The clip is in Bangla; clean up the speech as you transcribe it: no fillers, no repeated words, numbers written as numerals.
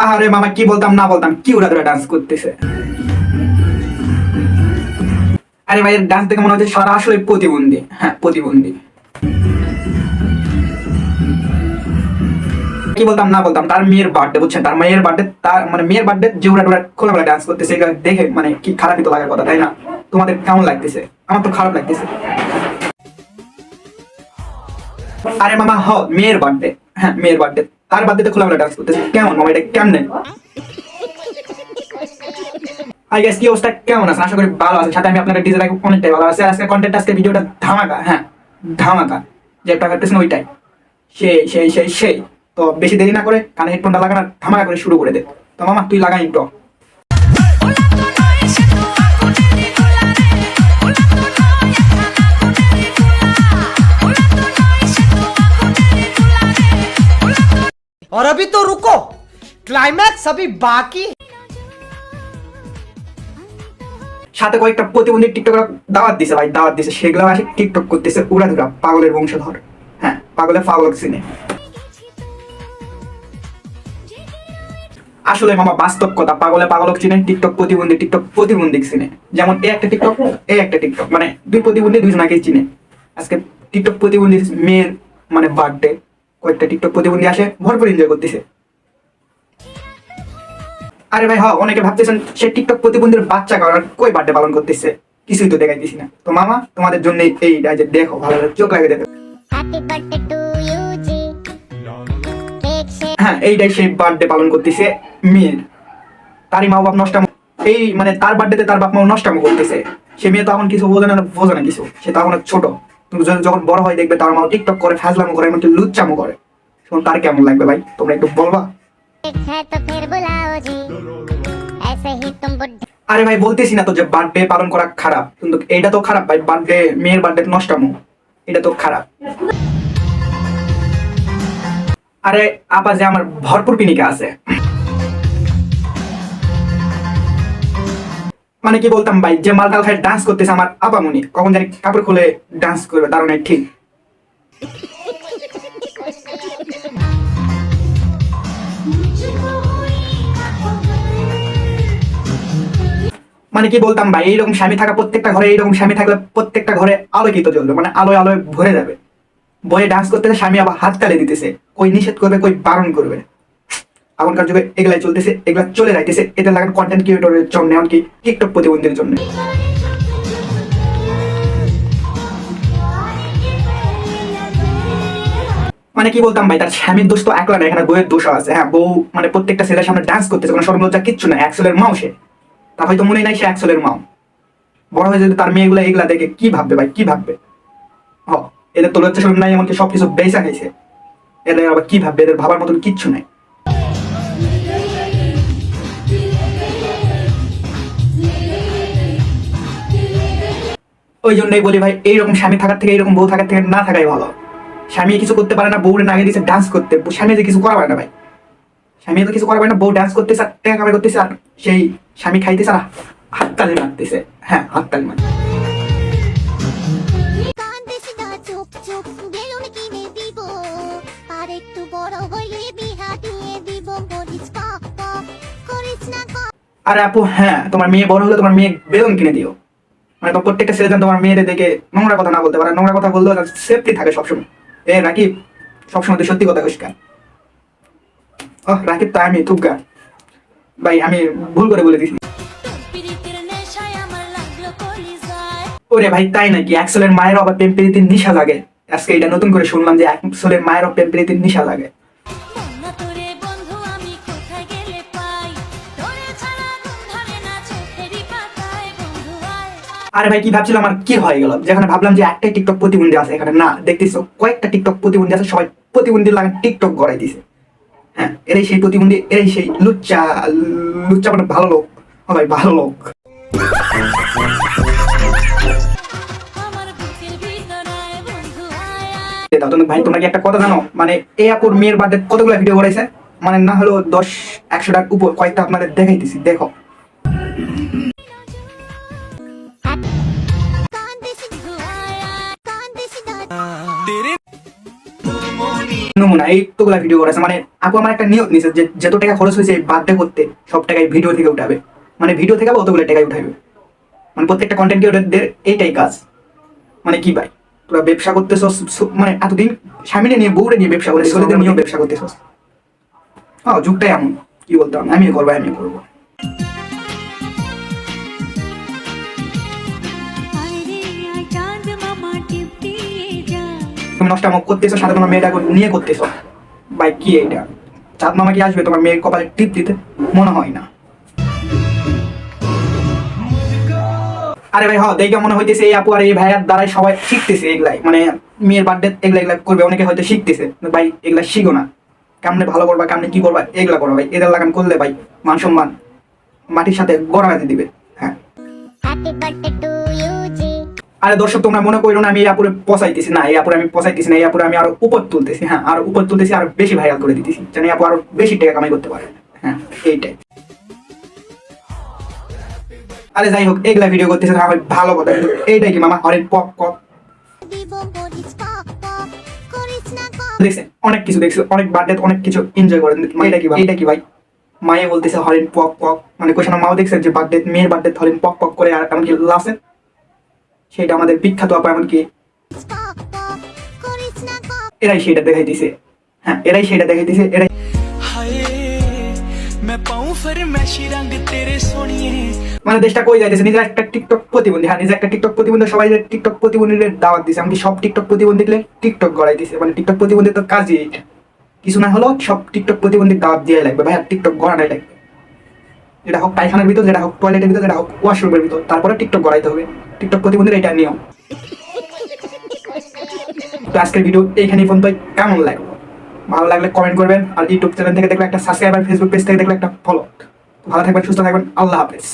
আরে মামা কি বলতাম না বলতাম, কি উড়া ধরে ডান্স করতেছে। আরে ভাই ডান্স দেখে মনে হচ্ছে সারা আসলে প্রতিবন্ধী। হ্যাঁ প্রতিবন্ধী। কি বলতাম না বলতাম, তার মেয়ের বার্থডে, বুঝছেন, তার মেয়ের বার্থডে, তার মানে মেয়ের বার্থডে যে উড়া ধরে খোলামেলা ডান্স করতেছে, এটা দেখে মানে কি খারাপই তো লাগার কথা, তাই না? তোমাদের কেমন লাগতেছে? আমার তো খারাপ লাগতেছে। আরে মামা মেয়ের বার্থডে, হ্যাঁ মেয়ের বার্থডে, তার বার্থডেতে খোলামেলা ডান্স করতেছে, কেমন মামা এটা কেমনে? হাই গাইস, কি অবস্থা, কেমন আছেন? আশা করি ভালো আছেন। সাথে আমি আপনাদের ডিজে রাখি অনেকটাই ভালো আছে। আজকে কন্টেন্ট, আজকে ভিডিওটা ধামাকা, হ্যাঁ ধামাকা, যেটা করতেছেন ওইটাই সেই সেই সেই সেই। তো বেশি দেরি না করে কানে হেডফোনটা লাগানো, ধামাকা করে শুরু করে দে। তো মামা তুই লাগাই একটু। और अभी तो रुको, क्लाइमैक्स अभी बाकी। সাথে কয়েকটা প্রতিবন্ধী টিকটকার দাওয়াত দিছে ভাই, দাওয়াত দিছে, সেগুলো আসে টিকটক করতেছে উড়াধুরা, পাগলের বংশধর। হ্যাঁ পাগলের পাগল সিনে। আসলে মামা বাস্তব কথা, পাগলে পাগলক চিনে, টিকটক প্রতিবন্ধী চিনে। যেমন এ একটা টিকটক, এ একটা টিকটক, মানে দুই প্রতিবন্ধী দুজনাকেই চিনে। আজকে টিকটক প্রতিবন্ধী মেয়ের মানে বার্থডে, কয়েকটা টিকটক প্রতিবন্ধী আসে ভরপুর এনজয় করতেছে। আরে ভাই অনেকে ভাবতেছেন সে টিকটক প্রতিবন্ধীর বাচ্চা কারণ কই বার্থডে পালন করতেছে, কিছুই তো দেখাইতেছি না। তো মামা তোমাদের জন্য এইটা যে দেখো, ভালো চোখ লাগে দেখো। হ্যাঁ এইটাই সেই বার্থডে পালন করতেছে মেয়ের, তারই মা বাপ নষ্টাম, এই মানে তার বার্থডেতে তার বাপ মা নষ্টামো করতেছে। সে মেয়ে তো এখন কিছু বোঝে না কিছু, সে তো এখন ছোট। কিন্তু যখন বড় হয় দেখবে তার মা টিকটক করে, ফাজলামো করে, এমনকি লুচ্চামো করে, তখন তার কেমন লাগবে ভাই? তোমরা একটু বলবা। আরে ভাই বলতেছি না তো যে বার্থডে পালন করা খারাপ, কিন্তু এইটা তো খারাপ ভাই, বার্থডে মেয়ের বার্থডে নষ্টামো, এটা তো খারাপ। আরে আপা যে আমার ভরপুর পিনিকা আছে, মানে কি বলতাম ভাই, যে মালটাল খাই ডান্স করতেছে আমার আপামনি, কখন জানি কাপড় খুলে ডান্স করবে, তার নাই ঠিক। মানে কি বলতাম ভাই, এইরকম স্বামী থাকা প্রত্যেকটা ঘরে, এইরকম স্বামী থাকলে প্রত্যেকটা ঘরে আলোকিত জ্বলবে, মানে আলোয় আলোয় ভরে যাবে। বয়ে ডান্স করতেছে, স্বামী আবার হাত তালে দিতেছে, কই নিষেধ করবে, কই বারণ করবে। এখনকার যুগে এগুলাই চলতেছে, এগুলা চলে যাইতেছে, এটা লাগান কন্টেন্ট ক্রিয়েটরের জন্য, এমনকি টিকটক প্রতিবন্ধীর জন্য। মানে কি বলতাম ভাই, তার স্বামীর দোষ তো একলা না, এখানে বউয়ের দোষও আছে। হ্যাঁ বউ মানে প্রত্যেকটা ছেলের সামনে ডান্স করতেছে, কোনো শরম লজ্জা কিচ্ছু না, অ্যাক্সেলের মাও সে। তার হয়তো মনে নাই সে অ্যাক্সেলের মাও। বড় হয়ে যদি তার মেয়েগুলা এগুলা দেখে কি ভাববে ভাই, কি ভাববে? এদের তো লজ্জা শরম নাই, এমনকি সবকিছু বেচা খাইছে, এদের আবার কি ভাববে? এদের ভাবার মতন কিচ্ছু নাই। ওই জন্যই বলি ভাই, এইরকম স্বামী থাকার থেকে, এইরকম বউ থাকার থেকে না থাকাই ভালো। স্বামী কিছু করতে পারে না, বউরে না দিচ্ছে ডান্স করতে, স্বামী যে কিছু করা পারে না ভাই, স্বামী তো কিছু করা পারে না, বউ ডান্স করতেছে আর টাকা কামাই করতেছে, আর সেই স্বামী খাইতেছে আর হাততালি মারতেছে। হ্যাঁ হাততালি মারতে। আরে আপু হ্যাঁ, তোমার মেয়ে বড় হলে তোমার মেয়ে বেলুন কিনে দিও, মানে তো প্রত্যেকটা ছেলে যেন তোমার মেয়েদের দেখে নোংরা কথা না বলতে পারে, নোংরা কথা বললেও সেফটি থাকে সবসময়। রাকিব সবসময় তুই সত্যি কথা কইস। রাকিব তো আমি তুগা ভাই, আমি ভুল করে বলে দিছি। ওরে ভাই তাই নাকি? অ্যাক্সেলের মায়ের আবার প্রেম প্রীতির নিশা লাগে? আজকে এটা নতুন করে শুনলাম যে অ্যাক্সেলের মায়ের প্রেম প্রীতির নিশা লাগে। আরে ভাই কি ভাবছিলাম, আমার কি হয়ে গেল, যেখানে ভাবলাম যে একটাই টিকটক প্রতিবন্ধী আছে, এখানে না দেখতেছো কয়েকটা টিকটক প্রতিবন্ধী আছে, সবাই প্রতিবন্ধী লাগে টিকটক গড়াই দিছে। হ্যাঁ এরাই সেই প্রতিবন্ধী, এরাই সেই লুচ্চা, লুচ্চা মানে ভালো লোক, ভাই ভালো লোক। ভাই তোমরা কি একটা কথা জানো, মানে এই আপুর মেয়ের বার্থডে কতগুলো ভিডিও করেছে, মানে না হলো 10-100টার উপর, কয়েকটা আপনাদের দেখাইতেছি দেখো। নমুনা এইগুলা ভিডিও করেছে। মানে আপু আমার একটা নিয়ত নিছে যে যত টাকা খরচ হয়েছে বার্থডে করতে সব টাকাই ভিডিও থেকে উঠাবে, মানে ভিডিও থেকে অতগুলো টাকাই উঠাবে। মানে প্রত্যেকটা কন্টেন্ট ক্রিয়েটরদের এইটাই কাজ। মানে কি ভাই তোরা ব্যবসা করতেছ, মানে এতদিন স্বামীরে নিয়ে বউরে নিয়ে ব্যবসা করে ছেলেদের নিয়েও ব্যবসা করতেছ। যুগটাই এমন, কি বলতাম, আমিও করবো। তুমি নষ্ট করতেছো, সাথে তোমার মেয়েটা নিয়ে করতেছো। ভাই কি এইটা? চাঁদ মামা কি আসবে তোমার মেয়ের কপালে টিপ দিতে? মনে হয় না। আরে ভাই দেখে মনে হইতেছে এই আপু আর এই ভাইয়ার দ্বারাই সবাই শিখতেছে এগুলাই, মানে মেয়ের বার্থডে এগুলা করবে, অনেকে হয়তো শিখতেছে। ভাই এগুলা শিখো না, কেমনে ভালো করবা, কেমনে কি করবা এগুলা করো ভাই। এদের লাগান করলে ভাই মান সম্মান মাটির সাথে গড়া বেঁধে দিবে। হ্যাঁ আরে দর্শক তোমরা মনে করো না আমি এই আপুরে পচাইতেছি, না এই আপুরে আমি পচাইতেছি না, এই আপুরে আমি আরো উপর তুলতেছি। হ্যাঁ আরো উপর তুলতেছি, আরো বেশি ভাইরাল করে দিতেছি, যেন আপু আরো বেশি টাকা কামাই করতে পারে। হ্যাঁ এইটাই। আরে যাই হোক এগুলা ভিডিও করতেছে ভালো কথা, এইটাই কি মামা হরেন পক পক দেখছে, অনেক কিছু দেখছে, অনেক বার্থডে অনেক কিছু এনজয় করেন। এইটা কি ভাই মায়ে বলতেছে হরেন পক পক, মানে কোশানো মাও দেখছেন যে বার্থডে মেয়ের বার্থডে হরেন পক পক করে, আর এমনকি লাসেন সেটা আমাদের বিখ্যাত আপা এমনকি এরাই সেটা দেখাইতেছে। হ্যাঁ এরাই সেটা দেখাইতেছে, এরাই মানে দেশটা কই যাইতেছে। নিজের একটা টিকটক প্রতিবন্ধী, হ্যাঁ নিজের একটা টিকটক প্রতিবন্ধী, সবাই টিকটক প্রতিবন্ধীদের দাওয়াত দিছে, এমনকি সব টিকটক প্রতিবন্ধী টিকটক গড়াই দিছে। মানে টিকটক প্রতিবন্ধী তো কাজই এইটা, কিছু না হলো সব টিকটক প্রতিবন্ধীর দাওয়াত দিয়ে লাগবে ভাই, টিকটক গড়াটাই লাগবে। যেটা হোক পায়খানার ভিতর, যেটা হোক টয়লেটের ভিতর, যেটা হোক ওয়াশরুমের ভিতর, তারপরে টিকটক গড়াইতে হবে। টিকটক প্রতিবন্ধীর এটা নিয়ম। তো আজকের ভিডিও এইখানেই পর্যন্ত। কেমন লাগলো? ভালো লাগলে কমেন্ট করবেন, আর ইউটিউব চ্যানেল থেকে দেখলে একটা সাবস্ক্রাইব, আর ফেসবুক পেজ থেকে দেখলে একটা ফলো। ভালো থাকবেন, সুস্থ থাকবেন, আল্লাহ হাফেজ।